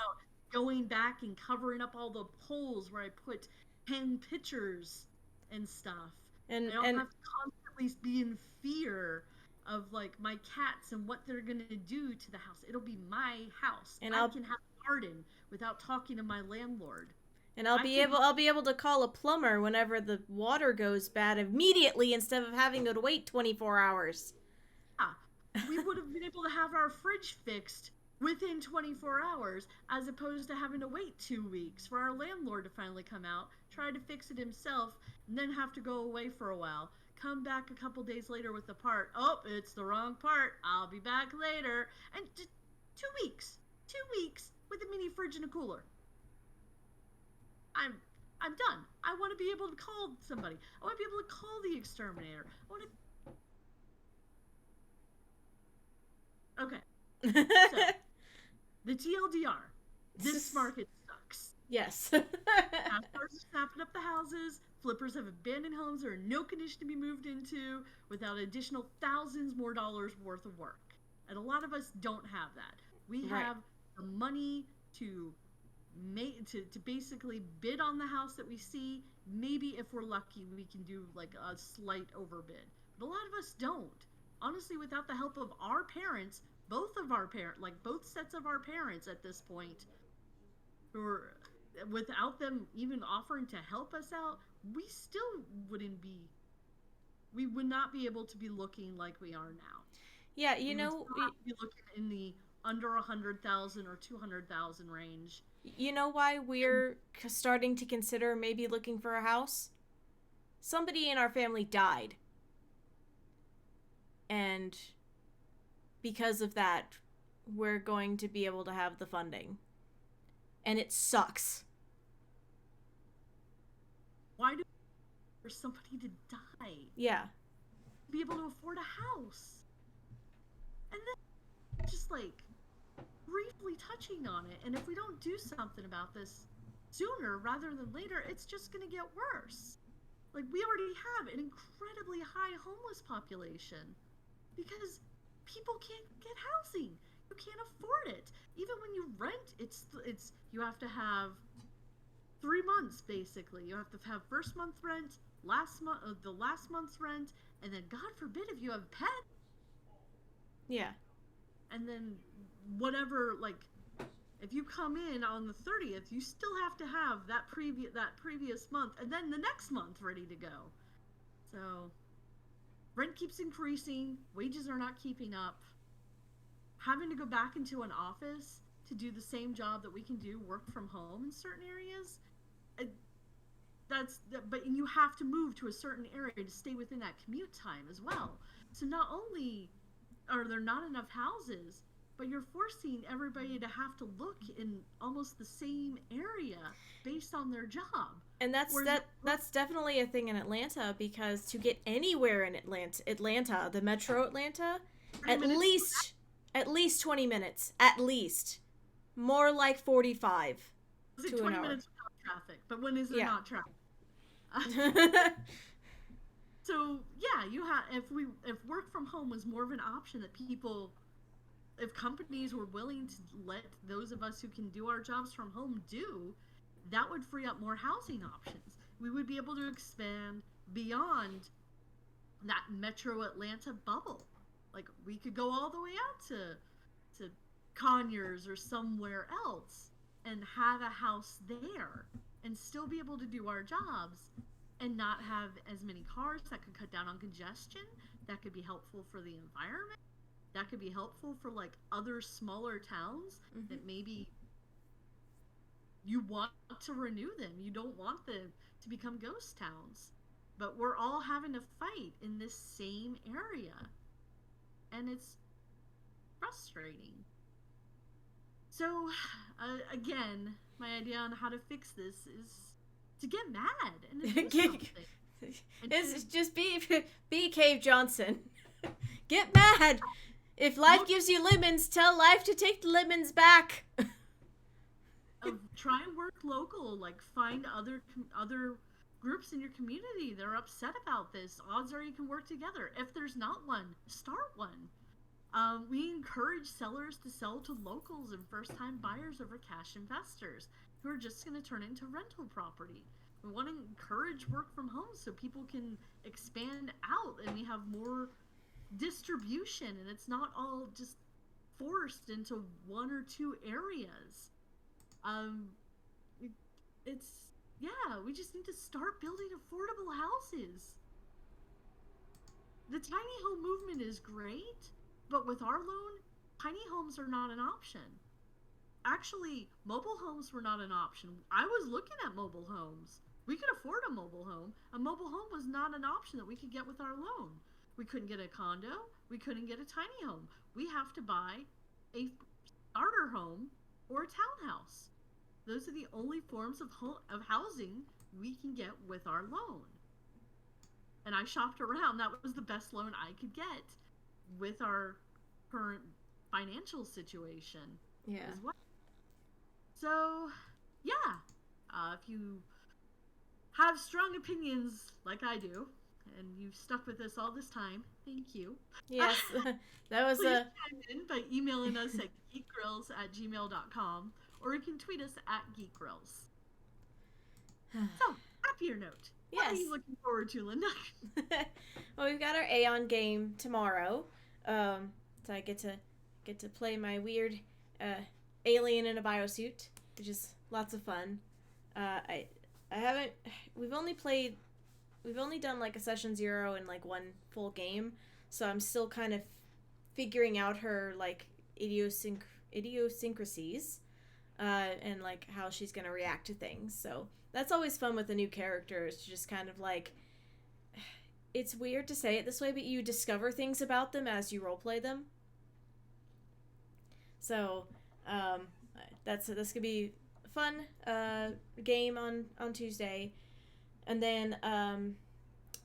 Going back and covering up all the holes where I put pen pictures and stuff. And I don't have to constantly be in fear of like my cats and what they're gonna do to the house. It'll be my house, and I can have a garden without talking to my landlord. And I'll be able to call a plumber whenever the water goes bad immediately instead of having to wait 24 hours. Yeah. We would have been able to have our fridge fixed within 24 hours as opposed to having to wait 2 weeks for our landlord to finally come out, try to fix it himself, and then have to go away for a while. Come back a couple days later with the part. Oh, it's the wrong part. I'll be back later. And 2 weeks. 2 weeks with a mini fridge and a cooler. I'm done. I want to be able to call somebody. I want to be able to call the exterminator. I want to... Okay. So, the TLDR. This market sucks. Yes. House are snapping up the houses. Flippers have abandoned homes that are in no condition to be moved into without additional thousands more dollars worth of work. And a lot of us don't have that. We have the money to basically bid on the house that we see. Maybe if we're lucky, we can do like a slight overbid. But a lot of us don't. Honestly, without the help of our parents, both sets of our parents at this point, or without them even offering to help us out, we would not be able to be looking like we are now. Yeah, we would be looking in the under 100,000 or 200,000 range. You know why we're starting to consider maybe looking for a house? Somebody in our family died. and because of that, we're going to be able to have the funding. And it sucks. Why do for somebody to die? Yeah. Be able to afford a house. And then just like briefly touching on it, and if we don't do something about this sooner rather than later, it's just going to get worse. Like, we already have an incredibly high homeless population because people can't get housing. You can't afford it. Even when you rent, it's you have to have 3 months basically. You have to have first month rent, the last month's rent, and then God forbid if you have a pet. Yeah. And then whatever, like, if you come in on the 30th, you still have to have that previous month and then the next month ready to go. So rent keeps increasing, wages are not keeping up. Having to go back into an office to do the same job that we can do work from home in certain areas, but you have to move to a certain area to stay within that commute time as well. So not only are there not enough houses, but you're forcing everybody to have to look in almost the same area based on their job. And that's definitely a thing in Atlanta, because to get anywhere in Atlanta, the metro Atlanta, at least 20 minutes, at least. More like 45 to 20 an hour. minutes without traffic, but when is there not traffic? So yeah, if work from home was more of an option that if companies were willing to let those of us who can do our jobs from home do, that would free up more housing options. We would be able to expand beyond that metro Atlanta bubble. Like, we could go all the way out to Conyers or somewhere else and have a house there and still be able to do our jobs and not have as many cars. That could cut down on congestion. That could be helpful for the environment. That could be helpful for, like, other smaller towns that maybe you want to renew them. You don't want them to become ghost towns. But we're all having to fight in this same area. And it's frustrating. So, again, my idea on how to fix this is to get mad and to do something. It's just be Cave Johnson. Get mad. If life gives you lemons, tell life to take the lemons back. Try and work local. Like, find other groups in your community that are upset about this. Odds are you can work together. If there's not one, start one. We encourage sellers to sell to locals and first-time buyers over cash investors who are just going to turn into rental property. We want to encourage work from home so people can expand out and we have more distribution and it's not all just forced into one or two areas. We just need to start building affordable houses. The tiny home movement is great, but with our loan, tiny homes are not an option. Actually, mobile homes were not an option. I was looking at mobile homes. We could afford a mobile home. A mobile home was not an option that we could get with our loan. We couldn't get a condo. We couldn't get a tiny home. We have to buy a starter home or a townhouse. Those are the only forms of housing we can get with our loan. And I shopped around. That was the best loan I could get with our current financial situation. Yeah. As well. So, yeah. If you have strong opinions like I do, and you've stuck with us all this time, thank you. Yes, that was Please chime in by emailing us at geekgrills@gmail.com, or you can tweet us at geekgrills. So, happier note. What are you looking forward to, Linda? Well, we've got our Aeon game tomorrow, so I get to play my weird alien in a biosuit, which is lots of fun. We've only done like a session 0 and like one full game, so I'm still kind of figuring out her like idiosyncrasies and like how she's gonna react to things. So that's always fun with a new character, is to just kind of like it's weird to say it this way, but you discover things about them as you roleplay them. So, that's gonna be a fun game on Tuesday, and then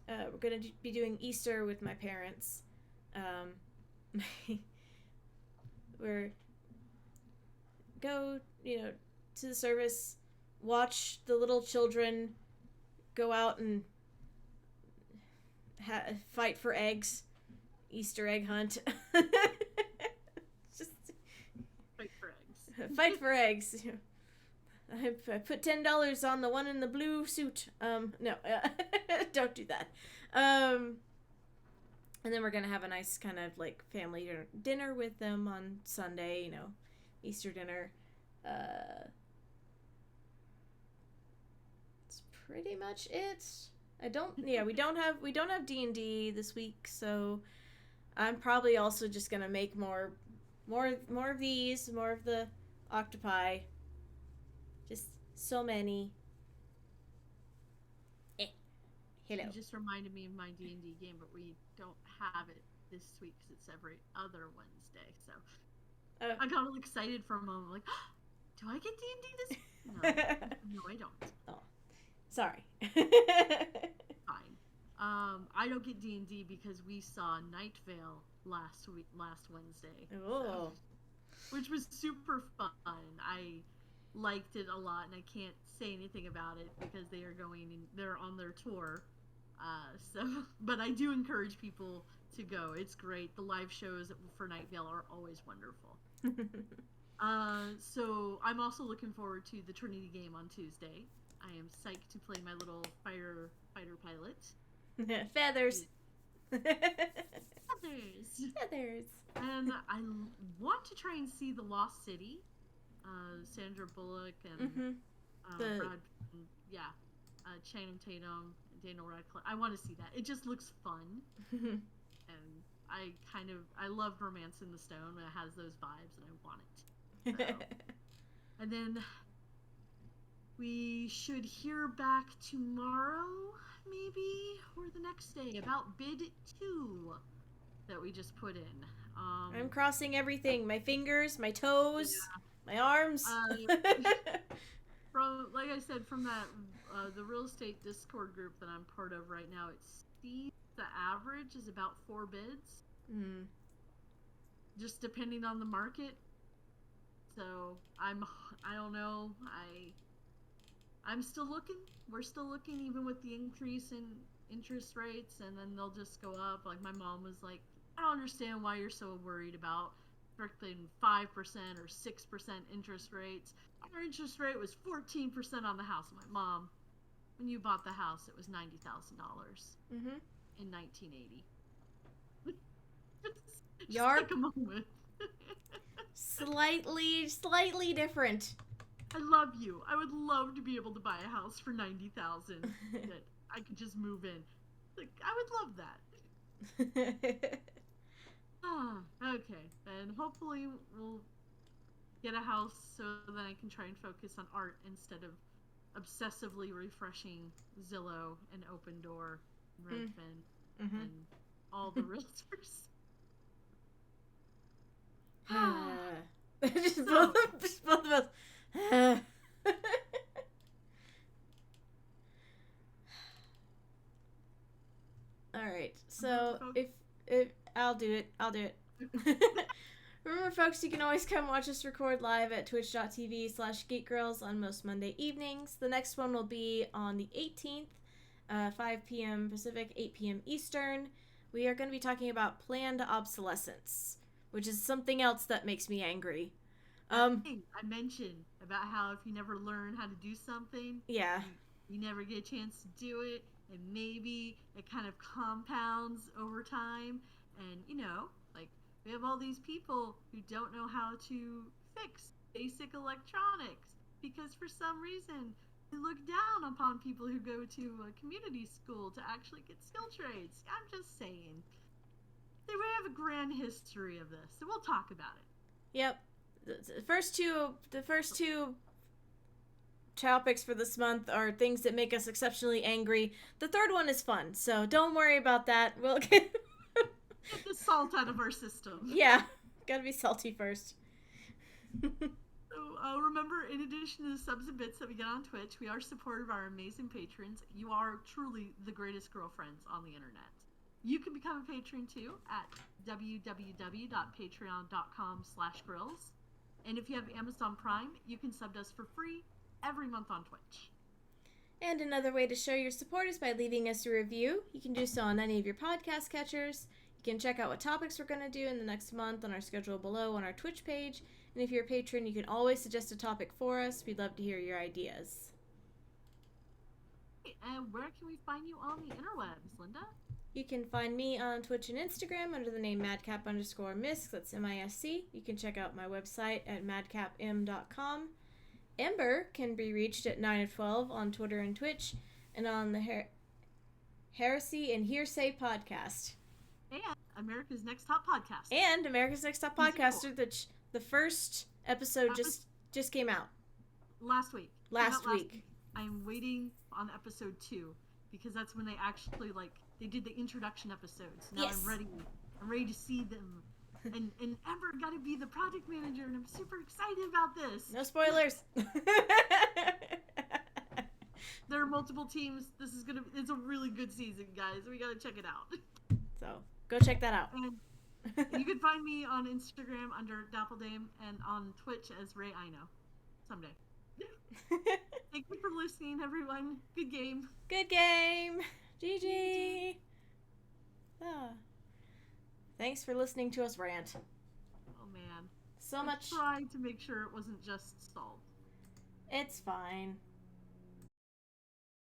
we're gonna be doing Easter with my parents. We're go to the service, watch the little children go out and fight for eggs, Easter egg hunt. Just Fight for eggs. fight for eggs. I put $10 on the one in the blue suit. No, don't do that. And then we're gonna have a nice kind of like family dinner with them on Sunday. Easter dinner. It's pretty much it. We don't have D&D this week, so I'm probably also just gonna make more of these, more of the octopi. Just so many. Hello. You just reminded me of my D&D game, but we don't have it this week because it's every other Wednesday. So I got all excited for a moment, like, do I get D&D this? No, I don't. Oh, sorry. Fine. I don't get D&D because we saw Night Vale last Wednesday. Oh. Which was super fun. I liked it a lot, and I can't say anything about it because they're on their tour. But I do encourage people to go. It's great. The live shows for Night Vale are always wonderful. So I'm also looking forward to the Trinity game on Tuesday. I am psyched to play my little fighter pilot. Feathers. Feathers. And I want to try and see The Lost City. Sandra Bullock and Channing Tatum, Daniel Radcliffe. I want to see that. It just looks fun. And I loved Romance in the Stone. It has those vibes, and I want it. So. And then we should hear back tomorrow, maybe, or the next day, about bid 2 that we just put in. I'm crossing everything. My fingers, my toes, my arms. Like I said, from that the real estate Discord group that I'm part of right now, it seems the average is about 4 bids. Mm. Just depending on the market. So I don't know. I'm still looking. We're still looking, even with the increase in interest rates, and then they'll just go up. Like my mom was like, I don't understand why you're so worried about freaking 5% or 6% interest rates. Our interest rate was 14% on the house. I'm like, Mom, when you bought the house, it was $90,000 in 1980. Yarp. Take a moment. Slightly different. I love you. I would love to be able to buy a house for $90,000 that I could just move in. Like, I would love that. Okay. And hopefully we'll get a house so that I can try and focus on art instead of obsessively refreshing Zillow and Open Door, Redfin, and all the realtors. just both of us. All right. So if I'll do it. Remember, folks, you can always come watch us record live at twitch.tv/geekgirls on most Monday evenings. The next one will be on the 18th, 5 p.m. Pacific, 8 p.m. Eastern. We are going to be talking about planned obsolescence, which is something else that makes me angry. I mentioned about how if you never learn how to do something, yeah, you never get a chance to do it, and maybe it kind of compounds over time. And like, we have all these people who don't know how to fix basic electronics because for some reason we look down upon people who go to a community school to actually get skill trades. I'm just saying. We have a grand history of this, so we'll talk about it. Yep. The first two topics for this month are things that make us exceptionally angry. The third one is fun, so don't worry about that. We'll get the salt out of our system. Yeah, gotta be salty first. So remember, in addition to the subs and bits that we get on Twitch, we are supported by our amazing patrons. You are truly the greatest girlfriends on the internet. You can become a patron too at www.patreon.com/grills. And if you have Amazon Prime, you can sub us for free every month on Twitch. And another way to show your support is by leaving us a review. You can do so on any of your podcast catchers. You can check out what topics we're going to do in the next month on our schedule below on our Twitch page. And if you're a patron, you can always suggest a topic for us. We'd love to hear your ideas. And where can we find you on the interwebs, Linda? You can find me on Twitch and Instagram under the name madcap_misc. That's MISC. You can check out my website at madcapm.com. Ember can be reached at 9 of 12 on Twitter and Twitch, and on the Heresy and Hearsay podcast. And America's Next Top Podcast. And America's Next Top Podcaster, the first episode just came out. Last week. Last week. I'm waiting on episode 2 because that's when they actually they did the introduction episodes. Now Yes. I'm ready to see them. And Ember got to be the project manager, and I'm super excited about this. No spoilers. There are multiple teams. It's a really good season, guys. We gotta check it out. So go check that out. And you can find me on Instagram under Dappeldame and on Twitch as Ray Ino. Someday. Thank you for listening, everyone. Good game. Good game. GG. Thanks for listening to us rant. Oh man. So much. I tried to make sure it wasn't just salt. It's fine.